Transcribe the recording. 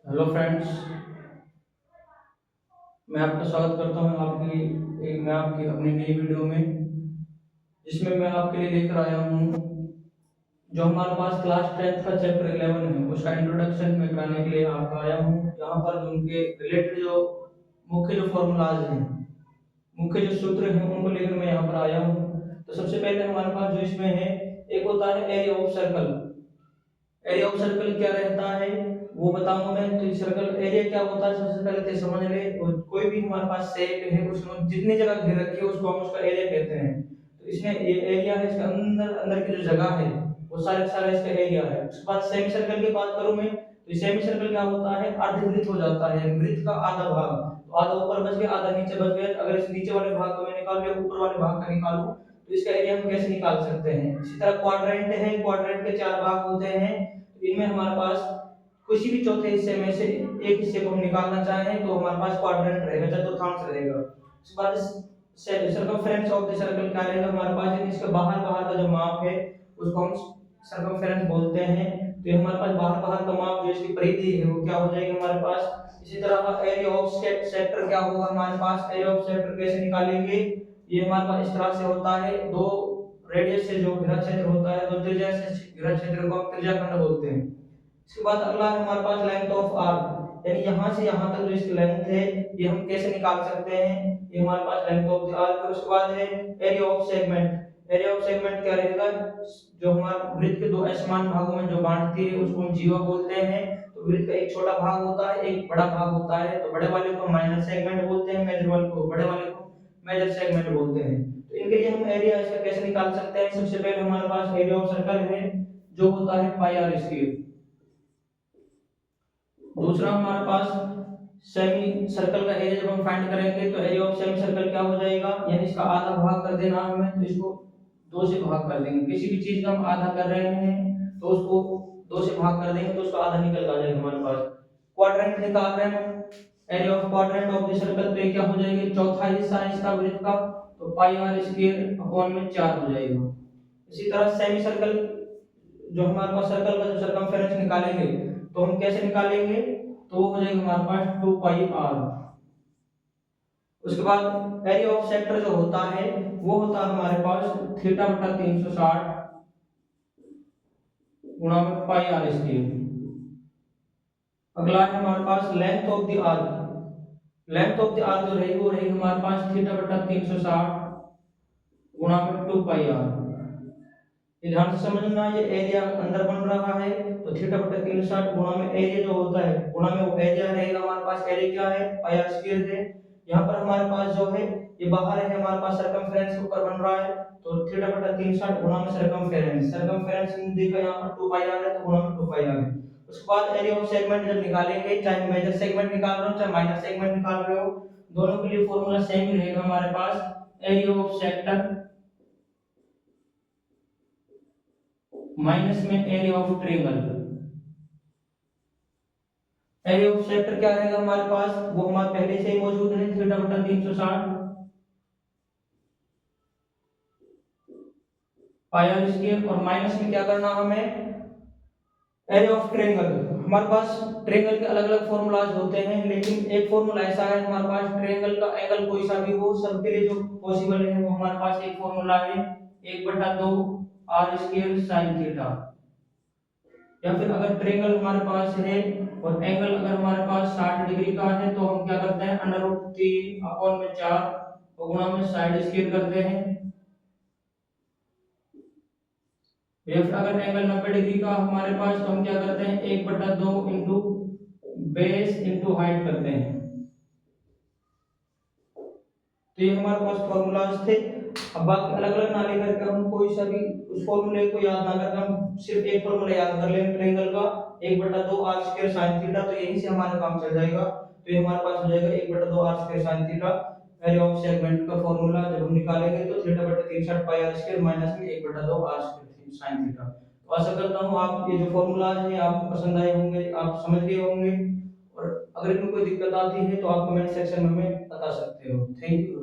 Hello friends. मैं आपका स्वागत करता हूं मैं आपकी अपनी नई वीडियो में, जिसमें मैं आपके लिए लेकर आया हूं जो हमारे पास क्लास 10th का चैप्टर 11 है, उसका इंट्रोडक्शन मैं कराने के लिए आपका आया हूं। यहाँ पर जो उनके रिलेटेड जो मुख्य जो फॉर्मूलाज हैं, मुख्य जो सूत्र हैं, उनको लेकर मैं यहाँ पर आया हूँ। तो सबसे पहले हमारे पास जो इसमें है, एक होता है area of circle. Area of circle क्या रहता है वो बताऊंगा मैं। तो सर्कल एरिया क्या होता है सबसे पहले तो समझ ले। और कोई भी हमारे पास शेप है, उसमें जितनी जगह घेर रखी है उसको हम उसका एरिया कहते हैं। तो इसमें ये एरिया है, इसके अंदर अंदर की जो जगह है वो सारे का सारा इसका एरिया है। उसके बाद सेमी सर्कल की बात करूं मैं, तो सेमी सर्कल क्या होता है, अर्धवृत्त हो जाता है, वृत्त का आधा भाग। तो आधा ऊपर बच गया, आधा नीचे बच गया। अगर इस नीचे वाले भाग को मैं निकाल लिया, ऊपर वाले भाग का निकालूं, तो इसका एरिया हम कैसे निकाल सकते हैं। इसी तरह क्वाड्रेंट है, क्वाड्रेंट के चार भाग होते हैं। इनमें हमारे पास किसी भी चौथे हिस्से में से एक हिस्से को हम निकालना चाहें तो हमारे पास क्वाड्रेंट रहेगा, चतुर्थांश रहेगा। उसके बाद सर्कमफेरेंस ऑफ द सर्कल क्या रहेगा हमारे पास, यानी इसका बाहर बाहर का जो माप है उसको हम सर्कमफेरेंस बोलते हैं। तो ये हमारे पास बाहर बाहर का माप जो इसकी परिधि है वो क्या हो जाएगी हमारे पास। इसी तरह एरिया ऑफ सेक्टर क्या होगा हमारे पास, एरिया ऑफ सेक्टर कैसे निकालेंगे। ये हमारे पास इस तरह से होता है, दो रेडियस से जो घिरा क्षेत्र होता है, दो त्रिज्या से घिरा क्षेत्र को हम त्रिज्याखंड बोलते हैं। इसके बाद अगला है हमारे पास लेंथ ऑफ आर्क, यानी यहां से यहां तक जो इसकी लेंथ है ये हम कैसे निकाल सकते हैं। ये हमारे पास लेंथ ऑफ द आर्क है। उसके बाद है area of segment. Area of segment क्या रहेगा, जो हमारा वृत्त के दो असमान भागों में जो बांटती है उसको हम जीवा बोलते हैं। तो वृत्त का एक छोटा भाग होता है, एक बड़ा भाग होता है। तो बड़े वाले को माइनर सेगमेंट बोलते हैं, मेजर वाले को बड़े वाले को मेजर सेगमेंट बोलते हैं। तो इनके लिए हम एरिया इसका कैसे निकाल सकते हैं। सबसे पहले हमारे पास एरिया ऑफ सर्कल है जो होता है पाई आर स्क्वायर। दूसरा हमारे पास सेमी सर्कल का एरिया जब हम फाइंड करेंगे तो एरिया ऑफ सेमी सर्कल क्या हो जाएगा, यानी इसका आधा भाग कर देना हमें। तो इसको दो से भाग कर देंगे, किसी भी चीज का हम आधा कर रहे हैं तो उसको दो से भाग कर देंगे तो उसका आधा निकल आ जाएगा हमारे पास। क्वाड्रेंट निकाल रहे हैं, area of quadrant of the circle, तो ये क्या हो जाएगा, चौथा हिस्सा है इसका वृत्त का। तो पाई आर स्क्वायर अपॉन में 4 हो जाएगा। इसी तरह सेमी सर्कल, जो हमारे पास सर्कल का जो सरकमफेरेंस निकालेंगे तो हम कैसे निकालेंगे, तो वो हो जाएगा हमारे पास 2 पाई आर। उसके बाद एरिया ऑफ सेक्टर जो होता है वो होता है हमारे पास थीटा बटा 360 गुणा में पाई आर स्क्वायर। अगला है हमारे पास length of the arc. Length of the arc जो रहेगी वो रहेगी हमारे पास थीटा बटा 360 गुणा में 2 पाई आर। ये ध्यान से समझना, ये एरिया अंदर बन रहा है तो थीटा बटा 360 गुणा में एरिया जो होता है, गुणा में वो एरिया रहेगा हमारे पास। एरिया क्या है, पाई आर स्क्वायर है। यहाँ पर हमारे पास जो है ये बाहर है, हमारे पास सरकमफेरेंस के ऊपर बन रहा है। तो थीटा बटा 360 गुणा में सरकमफेरेंस, सरकमफेरेंस देखा यहाँ पर 2 पाई आर है तो गुणा में 2 पाई आर है। उसके बाद एरिया ऑफ सेगमेंट जब निकालेंगे, चाहे मेजर सेगमेंट निकाल रहे हो चाहे माइनर सेगमेंट निकाल रहे हो, दोनों के लिए फॉर्मूला सेम ही रहेगा हमारे पास। एरिया ऑफ सेक्टर माइनस में area of triangle. Area of sector क्या रहेगा हमारे पास, वो हमारे पहले से ही मौजूद है, थीटा बटा 360 पाई आर स्क्वायर। और माइनस में क्या करना हमें, एरिया ऑफ ट्रायंगल। हमारे पास ट्रायंगल के अलग अलग फॉर्मूलाज होते हैं, लेकिन एक फॉर्मूला ऐसा है हमारे पास, ट्रायंगल का एंगल कोई सा भी हो सबके लिए जो पॉसिबल है वो हमारे पास एक फॉर्मूला है, 1/2 आर स्क्वायर sin थीटा। या फिर अगर ट्रायंगल हमारे पास है और एंगल अगर हमारे पास 60 डिग्री का है तो हम क्या करते हैं, √3 अपॉन में 4 और गुणा में साइड स्क्वायर करते हैं। या फिर अगर एंगल 90 डिग्री का हमारे पास तो हम क्या करते हैं, 1/2 इंटू बेस इंटू हाइट करते हैं। तो ये हमारे पास फॉर्मूलाज थे। अब बाकी अलग अलग ना लेकर के हम कोई सा भी उस फॉर्मूले को याद ना करके हम सिर्फ एक फॉर्मूला याद कर लेंगे ट्रायंगल का, 1/2 आर स्क्वायर sin थीटा। तो यहीं से हमारा काम चल जाएगा। तो ये हमारे पास हो जाएगा 1/2 R square sin theta. Area of segment का फॉर्मूला जब हम निकालेंगे तो थीटा बटा 360 पाई आर स्क्वायर माइनस में 1/2 आर स्क्वायर sin थीटा। तो आशा करता हूँ आप ये जो फॉर्मूलाज हैं आपको पसंद आए होंगे, आप समझ गए होंगे। और अगर इनमें कोई दिक्कत आती है तो आप कमेंट सेक्शन में हमें बता सकते हो। Thank you.